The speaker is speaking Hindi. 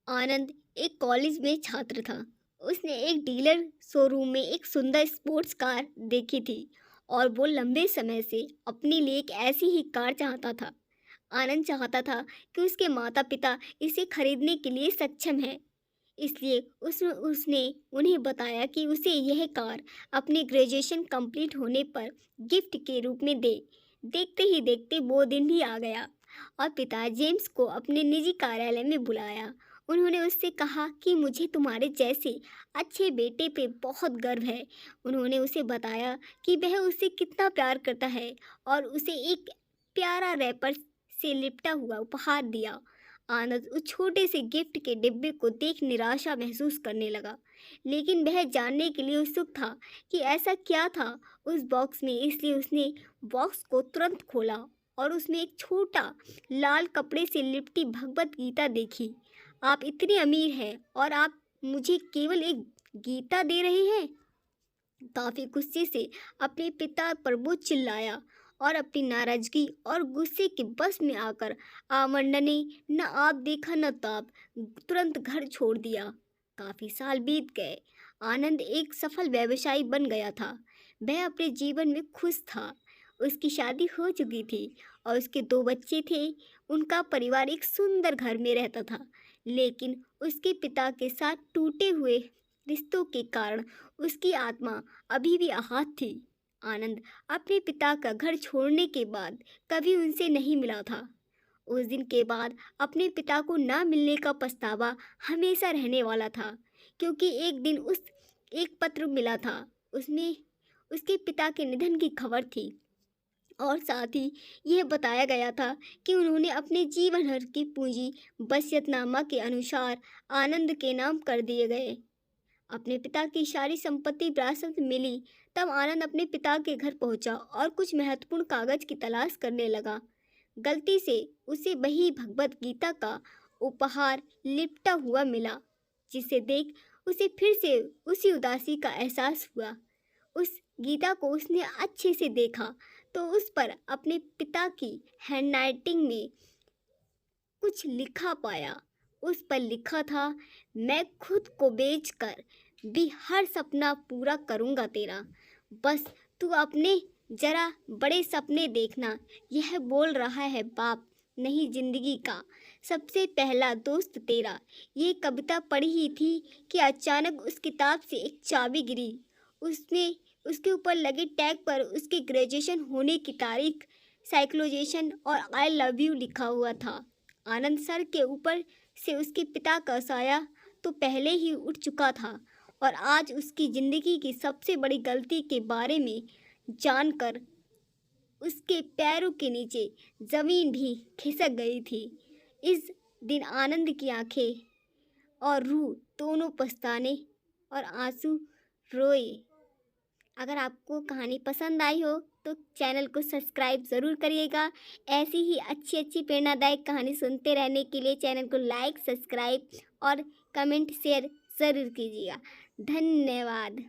आनंद एक कॉलेज में छात्र था। उसने एक डीलर शोरूम में एक सुंदर स्पोर्ट्स कार देखी थी और वो लंबे समय से अपने लिए एक ऐसी ही कार चाहता था। आनंद चाहता था कि उसके माता-पिता इसे खरीदने के लिए सक्षम हैं। इसलिए उसने उन्हें बताया कि उसे यह कार अपनी ग्रेजुएशन कंप्लीट होने पर गिफ्ट के रूप में दे। देखते ही देखते वो दिन भी आ गया और पिता जेम्स को अपने निजी कार्यालय में बुलाया। उन्होंने उससे कहा कि मुझे तुम्हारे जैसे अच्छे बेटे पे बहुत गर्व है। उन्होंने उसे बताया कि वह उसे कितना प्यार करता है और उसे एक प्यारा रैपर से लिपटा हुआ उपहार दिया। आनंद उस छोटे से गिफ्ट के डिब्बे को देख निराशा महसूस करने लगा, लेकिन वह जानने के लिए उत्सुक था कि ऐसा क्या था उस बॉक्स में। इसलिए उसने बॉक्स को तुरंत खोला और उसमें एक छोटा लाल कपड़े से लिपटी भगवत गीता देखी। आप इतने अमीर हैं और आप मुझे केवल एक गीता दे रहे हैं? काफी गुस्से से अपने पिता पर वो चिल्लाया और अपनी नाराजगी और गुस्से के बस में आकर आमंड ने न आप देखा न ताप तुरंत घर छोड़ दिया। काफी साल बीत गए। आनंद एक सफल व्यवसायी बन गया था। वह अपने जीवन में खुश था। उसकी शादी हो चुकी थी और उसके दो बच्चे थे। उनका परिवार एक सुंदर घर में रहता था, लेकिन उसके पिता के साथ टूटे हुए रिश्तों के कारण उसकी आत्मा अभी भी आहत थी। आनंद अपने पिता का घर छोड़ने के बाद कभी उनसे नहीं मिला था। उस दिन के बाद अपने पिता को ना मिलने का पछतावा हमेशा रहने वाला था, क्योंकि एक दिन उस एक पत्र मिला था। उसमें उसके पिता के निधन की खबर थी और साथ ही यह बताया गया था कि उन्होंने अपने जीवन भर की पूंजी वसीयतनामा के अनुसार आनंद के नाम कर दिए गए। अपने पिता की सारी संपत्ति विरासत में मिली। तब आनंद अपने पिता के घर पहुंचा और कुछ महत्वपूर्ण कागज की तलाश करने लगा। गलती से उसे वही भगवत गीता का उपहार लिपटा हुआ मिला, जिसे देख उसे फिर से उसी उदासी का एहसास हुआ। उस गीता को उसने अच्छे से देखा तो उस पर अपने पिता की हैंडराइटिंग में कुछ लिखा पाया। उस पर लिखा था, मैं खुद को बेचकर भी हर सपना पूरा करूँगा तेरा। बस तू अपने जरा बड़े सपने देखना। यह बोल रहा है बाप, नहीं जिंदगी का सबसे पहला दोस्त तेरा। ये कविता पढ़ी ही थी कि अचानक उस किताब से एक चाबी गिरी। उसमें उसके ऊपर लगे टैग पर उसके ग्रेजुएशन होने की तारीख, साइक्लोजेशन और आई लव यू लिखा हुआ था। आनंद सर के ऊपर से उसके पिता का साया तो पहले ही उठ चुका था और आज उसकी ज़िंदगी की सबसे बड़ी गलती के बारे में जानकर उसके पैरों के नीचे ज़मीन भी खिसक गई थी। इस दिन आनंद की आंखें और रूह दोनों पछताने और आंसू रोए। अगर आपको कहानी पसंद आई हो तो चैनल को सब्सक्राइब ज़रूर करिएगा। ऐसी ही अच्छी अच्छी प्रेरणादायक कहानी सुनते रहने के लिए चैनल को लाइक, सब्सक्राइब और कमेंट शेयर ज़रूर कीजिएगा। धन्यवाद।